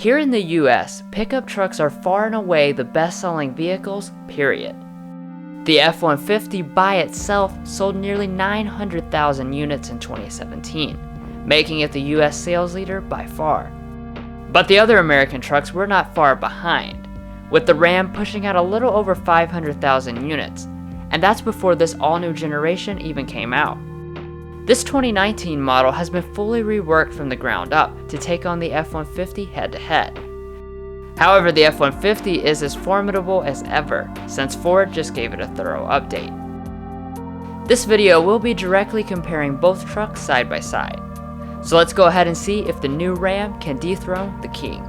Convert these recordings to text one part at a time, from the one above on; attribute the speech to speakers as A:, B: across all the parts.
A: Here in the US, pickup trucks are far and away the best-selling vehicles, period. The F-150 by itself sold nearly 900,000 units in 2017, making it the US sales leader by far. But the other American trucks were not far behind, with the Ram pushing out a little over 500,000 units, and that's before this all-new generation even came out. This 2019 model has been fully reworked from the ground up to take on the F-150 head-to-head. However, the F-150 is as formidable as ever, since Ford just gave it a thorough update. This video will be directly comparing both trucks side by side. So let's go ahead and see if the new Ram can dethrone the king.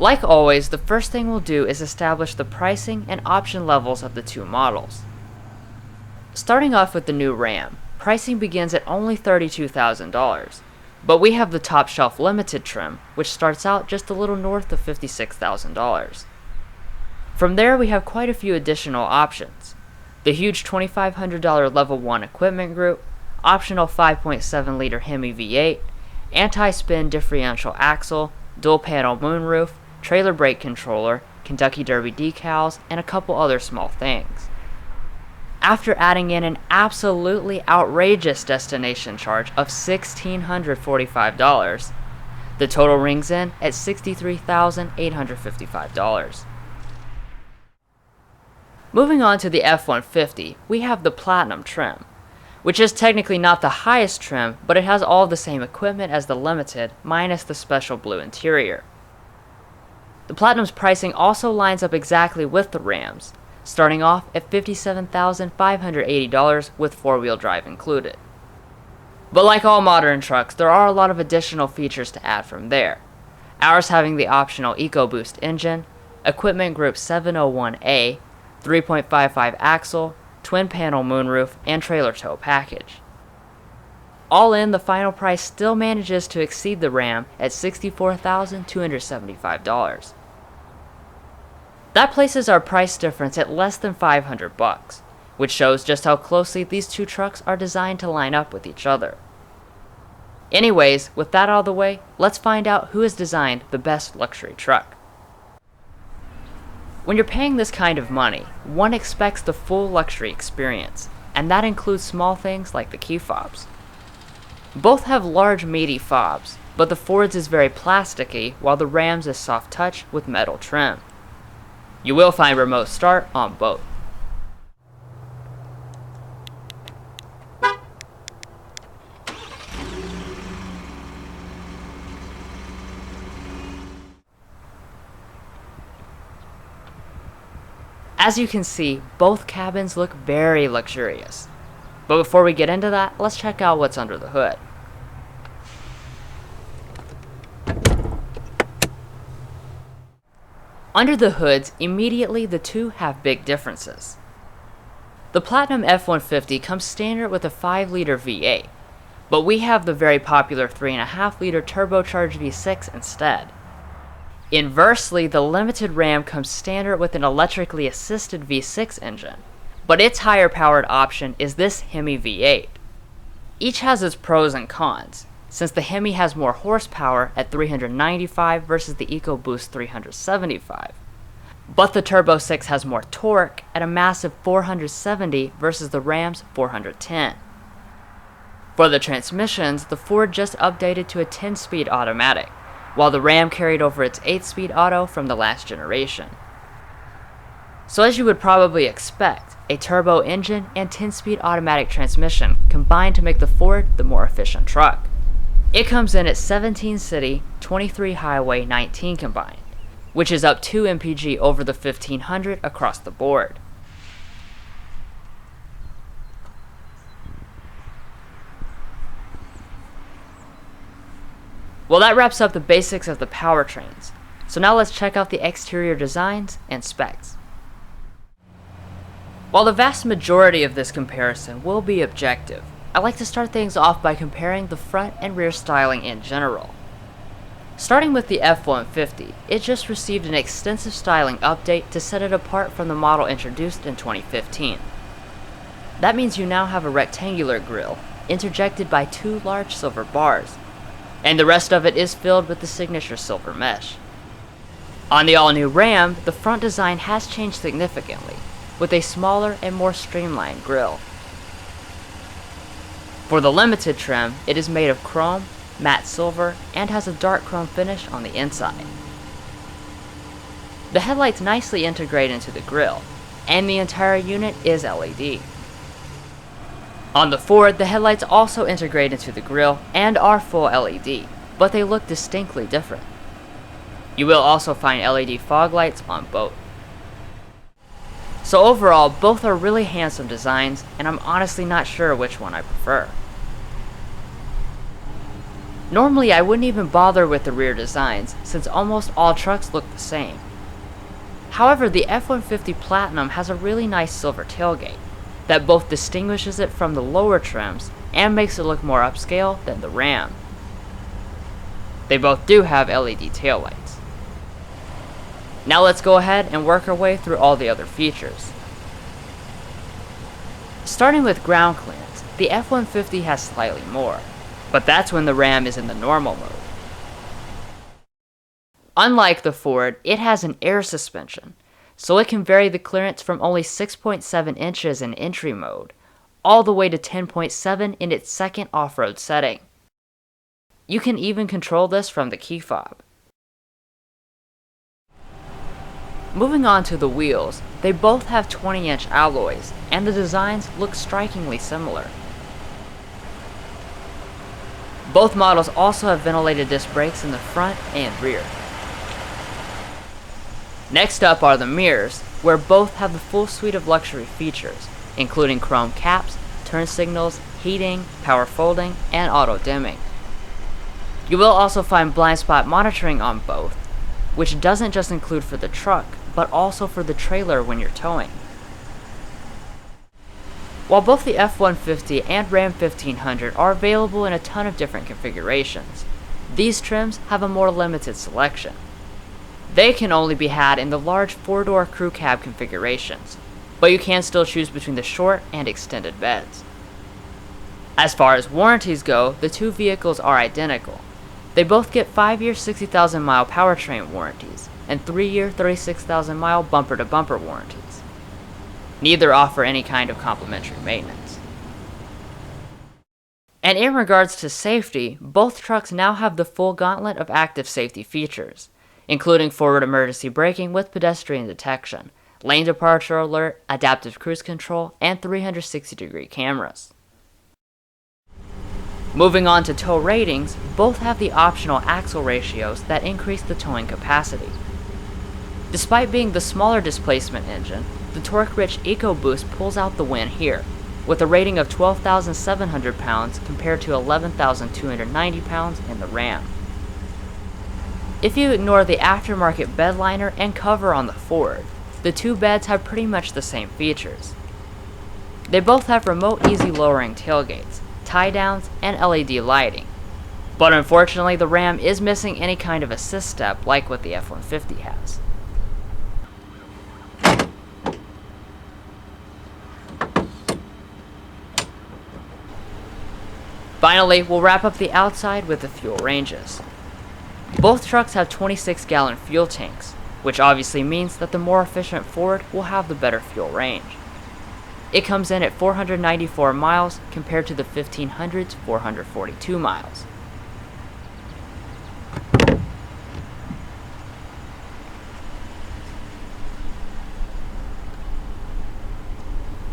A: Like always, the first thing we'll do is establish the pricing and option levels of the two models. Starting off with the new Ram, pricing begins at only $32,000, but we have the top shelf limited trim, which starts out just a little north of $56,000. From there we have quite a few additional options. The huge $2,500 level 1 equipment group, optional 5.7 liter Hemi V8, anti-spin differential axle, dual panel moonroof, trailer brake controller, Kentucky Derby decals, and a couple other small things. After adding in an absolutely outrageous destination charge of $1,645, the total rings in at $63,855. Moving on to the F-150, we have the Platinum trim, which is technically not the highest trim, but it has all the same equipment as the Limited, minus the special blue interior. The Platinum's pricing also lines up exactly with the Ram's, starting off at $57,580 with four-wheel drive included. But like all modern trucks, there are a lot of additional features to add from there. Ours having the optional EcoBoost engine, equipment group 701A, 3.55 axle, twin panel moonroof, and trailer tow package. All in, the final price still manages to exceed the Ram at $64,275. That places our price difference at less than $500, which shows just how closely these two trucks are designed to line up with each other. Anyways, with that out of the way, let's find out who has designed the best luxury truck. When you're paying this kind of money, one expects the full luxury experience, and that includes small things like the key fobs. Both have large meaty fobs, but the Ford's is very plasticky while the Ram's is soft touch with metal trim. You will find remote start on both. As you can see, both cabins look very luxurious. But before we get into that, let's check out what's under the hood. Under the hoods, immediately the two have big differences. The Platinum F-150 comes standard with a 5-liter V8, but we have the very popular 3.5-liter turbocharged V6 instead. Inversely, the Limited Ram comes standard with an electrically assisted V6 engine, but its higher powered option is this Hemi V8. Each has its pros and cons, since the Hemi has more horsepower at 395 versus the EcoBoost 375. But the Turbo 6 has more torque at a massive 470 versus the Ram's 410. For the transmissions, the Ford just updated to a 10-speed automatic, while the Ram carried over its 8-speed auto from the last generation. So as you would probably expect, a turbo engine and 10-speed automatic transmission combined to make the Ford the more efficient truck. It comes in at 17 city, 23 highway, 19 combined, which is up 2 mpg over the 1500 across the board. Well, that wraps up the basics of the powertrains, so now let's check out the exterior designs and specs. While the vast majority of this comparison will be objective, I like to start things off by comparing the front and rear styling in general. Starting with the F-150, it just received an extensive styling update to set it apart from the model introduced in 2015. That means you now have a rectangular grille, interjected by two large silver bars, and the rest of it is filled with the signature silver mesh. On the all-new Ram, the front design has changed significantly, with a smaller and more streamlined grille. For the limited trim, it is made of chrome, matte silver, and has a dark chrome finish on the inside. The headlights nicely integrate into the grille, and the entire unit is LED. On the Ford, the headlights also integrate into the grille and are full LED, but they look distinctly different. You will also find LED fog lights on both. So overall, both are really handsome designs, and I'm honestly not sure which one I prefer. Normally, I wouldn't even bother with the rear designs, since almost all trucks look the same. However, the F-150 Platinum has a really nice silver tailgate that both distinguishes it from the lower trims and makes it look more upscale than the Ram. They both do have LED taillights. Now let's go ahead and work our way through all the other features. Starting with ground clearance, the F-150 has slightly more, but that's when the Ram is in the normal mode. Unlike the Ford, it has an air suspension, so it can vary the clearance from only 6.7 inches in entry mode, all the way to 10.7 in its second off-road setting. You can even control this from the key fob. Moving on to the wheels, they both have 20-inch alloys, and the designs look strikingly similar. Both models also have ventilated disc brakes in the front and rear. Next up are the mirrors, where both have the full suite of luxury features, including chrome caps, turn signals, heating, power folding, and auto dimming. You will also find blind spot monitoring on both, which doesn't just include for the truck, but also for the trailer when you're towing. While both the F-150 and Ram 1500 are available in a ton of different configurations, these trims have a more limited selection. They can only be had in the large 4-door crew cab configurations, but you can still choose between the short and extended beds. As far as warranties go, the two vehicles are identical. They both get 5-year 60,000-mile powertrain warranties and 3-year 36,000-mile bumper-to-bumper warranties. Neither offer any kind of complimentary maintenance. And in regards to safety, both trucks now have the full gauntlet of active safety features, including forward emergency braking with pedestrian detection, lane departure alert, adaptive cruise control, and 360-degree cameras. Moving on to tow ratings, both have the optional axle ratios that increase the towing capacity. Despite being the smaller displacement engine, the torque-rich EcoBoost pulls out the win here, with a rating of 12,700 pounds compared to 11,290 pounds in the Ram. If you ignore the aftermarket bed liner and cover on the Ford, the two beds have pretty much the same features. They both have remote easy lowering tailgates, tie-downs, and LED lighting. But unfortunately, the Ram is missing any kind of assist step like what the F-150 has. Finally, we'll wrap up the outside with the fuel ranges. Both trucks have 26-gallon fuel tanks, which obviously means that the more efficient Ford will have the better fuel range. It comes in at 494 miles compared to the 1500's 442 miles.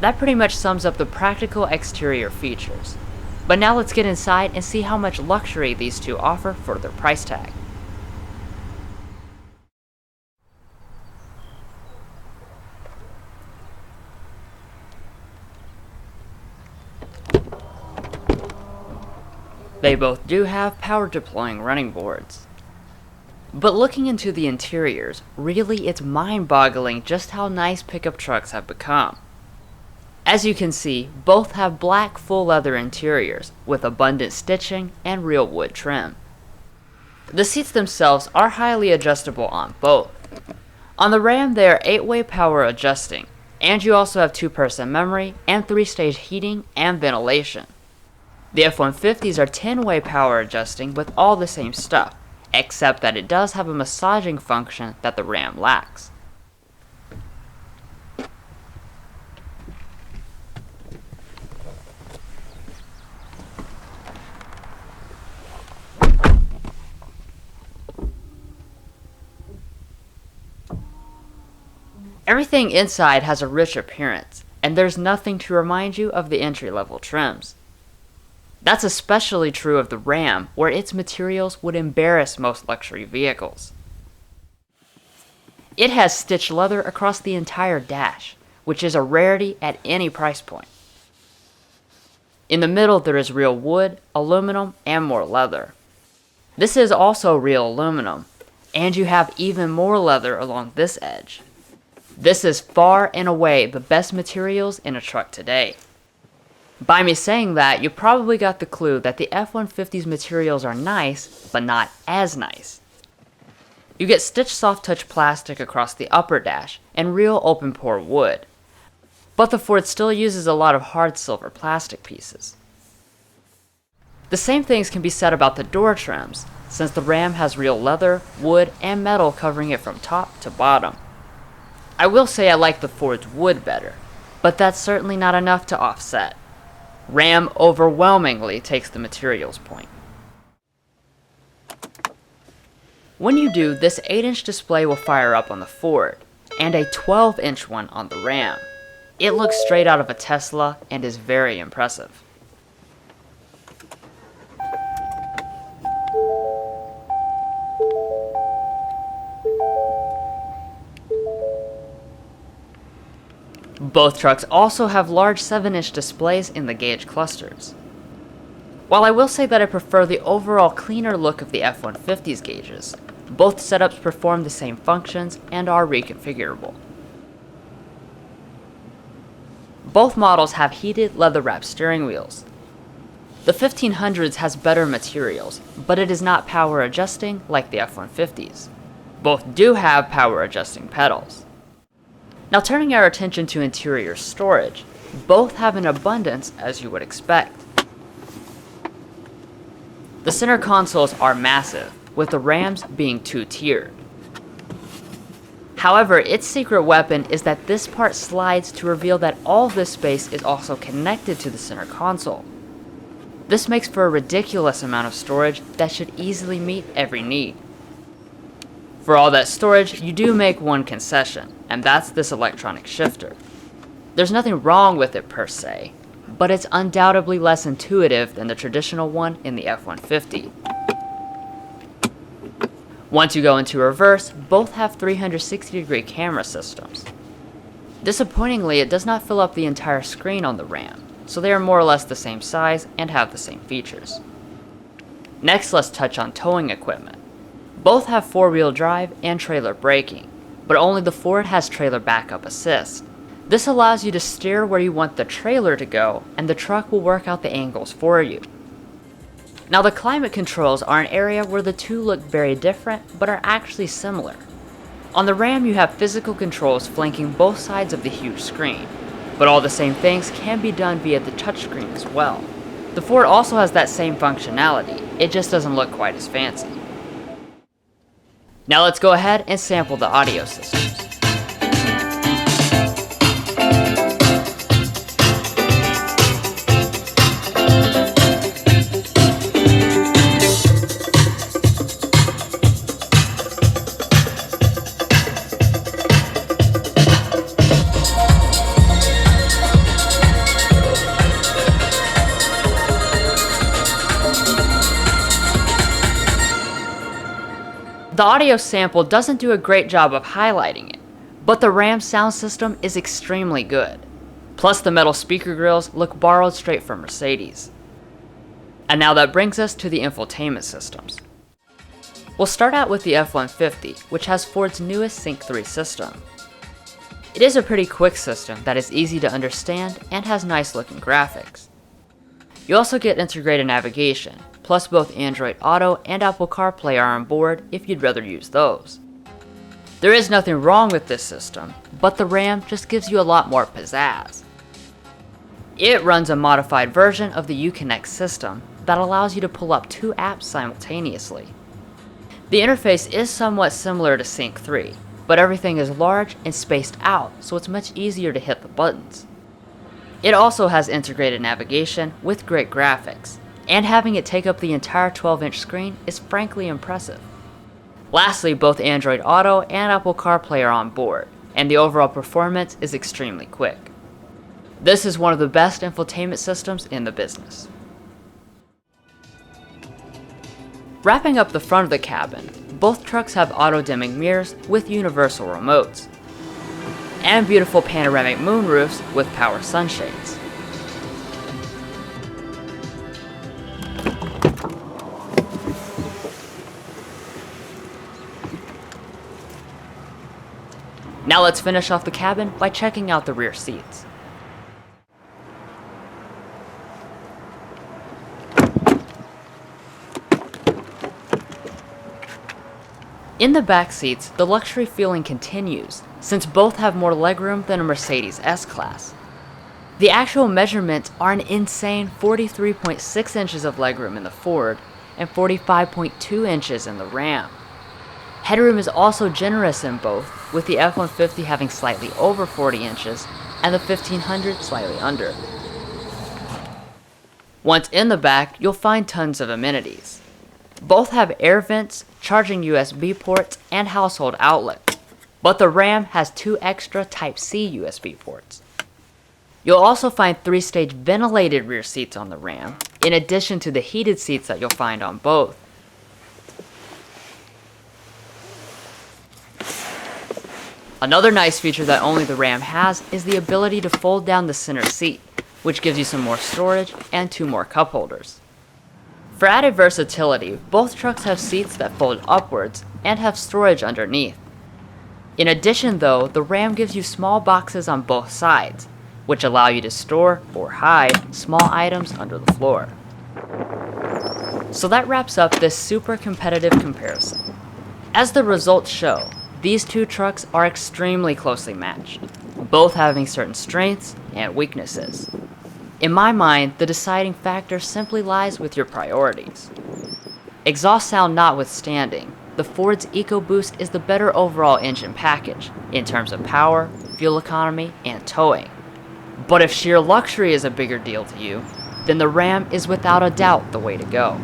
A: That pretty much sums up the practical exterior features. But now let's get inside and see how much luxury these two offer for their price tag. They both do have power deploying running boards. But looking into the interiors, really it's mind-boggling just how nice pickup trucks have become. As you can see, both have black full leather interiors with abundant stitching and real wood trim. The seats themselves are highly adjustable on both. On the Ram, they are 8-way power adjusting, and you also have 2-person memory and 3-stage heating and ventilation. The F-150s are 10-way power adjusting with all the same stuff, except that it does have a massaging function that the Ram lacks. Everything inside has a rich appearance, and there's nothing to remind you of the entry-level trims. That's especially true of the Ram, where its materials would embarrass most luxury vehicles. It has stitched leather across the entire dash, which is a rarity at any price point. In the middle there is real wood, aluminum, and more leather. This is also real aluminum, and you have even more leather along this edge. This is far and away the best materials in a truck today. By me saying that, you probably got the clue that the F-150's materials are nice, but not as nice. You get stitched soft touch plastic across the upper dash and real open pore wood, but the Ford still uses a lot of hard silver plastic pieces. The same things can be said about the door trims, since the Ram has real leather, wood, and metal covering it from top to bottom. I will say I like the Ford's wood better, but that's certainly not enough to offset. Ram overwhelmingly takes the materials point. When you do, this 8-inch display will fire up on the Ford, and a 12-inch one on the Ram. It looks straight out of a Tesla and is very impressive. Both trucks also have large 7-inch displays in the gauge clusters. While I will say that I prefer the overall cleaner look of the F-150's gauges, both setups perform the same functions and are reconfigurable. Both models have heated leather-wrapped steering wheels. The 1500s has better materials, but it is not power adjusting like the F-150's. Both do have power adjusting pedals. Now turning our attention to interior storage, both have an abundance as you would expect. The center consoles are massive, with the Rams being 2-tiered. However, its secret weapon is that this part slides to reveal that all of this space is also connected to the center console. This makes for a ridiculous amount of storage that should easily meet every need. For all that storage, you do make one concession, and that's this electronic shifter. There's nothing wrong with it per se, but it's undoubtedly less intuitive than the traditional one in the F-150. Once you go into reverse, both have 360-degree camera systems. Disappointingly, it does not fill up the entire screen on the Ram, so they are more or less the same size and have the same features. Next, let's touch on towing equipment. Both have 4-wheel drive and trailer braking, but only the Ford has trailer backup assist. This allows you to steer where you want the trailer to go, and the truck will work out the angles for you. Now the climate controls are an area where the two look very different, but are actually similar. On the Ram you have physical controls flanking both sides of the huge screen, but all the same things can be done via the touchscreen as well. The Ford also has that same functionality, it just doesn't look quite as fancy. Now let's go ahead and sample the audio systems. The audio sample doesn't do a great job of highlighting it, but the Ram sound system is extremely good. Plus the metal speaker grills look borrowed straight from Mercedes. And now that brings us to the infotainment systems. We'll start out with the F-150, which has Ford's newest Sync 3 system. It is a pretty quick system that is easy to understand and has nice looking graphics. You also get integrated navigation, plus both Android Auto and Apple CarPlay are on board if you'd rather use those. There is nothing wrong with this system, but the RAM just gives you a lot more pizzazz. It runs a modified version of the Uconnect system that allows you to pull up 2 apps simultaneously. The interface is somewhat similar to Sync 3, but everything is large and spaced out, so it's much easier to hit the buttons. It also has integrated navigation with great graphics, and having it take up the entire 12-inch screen is frankly impressive. Lastly, both Android Auto and Apple CarPlay are on board, and the overall performance is extremely quick. This is one of the best infotainment systems in the business. Wrapping up the front of the cabin, both trucks have auto-dimming mirrors with universal remotes, and beautiful panoramic moonroofs with power sunshades. Now let's finish off the cabin by checking out the rear seats. In the back seats, the luxury feeling continues, since both have more legroom than a Mercedes S-Class. The actual measurements are an insane 43.6 inches of legroom in the Ford and 45.2 inches in the Ram. Headroom is also generous in both, with the F-150 having slightly over 40 inches and the 1500 slightly under. Once in the back, you'll find tons of amenities. Both have air vents, charging USB ports, and household outlets, but the Ram has 2 extra Type-C USB ports. You'll also find 3-stage ventilated rear seats on the Ram, in addition to the heated seats that you'll find on both. Another nice feature that only the Ram has is the ability to fold down the center seat, which gives you some more storage and 2 more cup holders. For added versatility, both trucks have seats that fold upwards and have storage underneath. In addition though, the Ram gives you small boxes on both sides, which allow you to store or hide small items under the floor. So that wraps up this super competitive comparison. As the results show, these 2 trucks are extremely closely matched, both having certain strengths and weaknesses. In my mind, the deciding factor simply lies with your priorities. Exhaust sound notwithstanding, the Ford's EcoBoost is the better overall engine package in terms of power, fuel economy, and towing. But if sheer luxury is a bigger deal to you, then the Ram is without a doubt the way to go.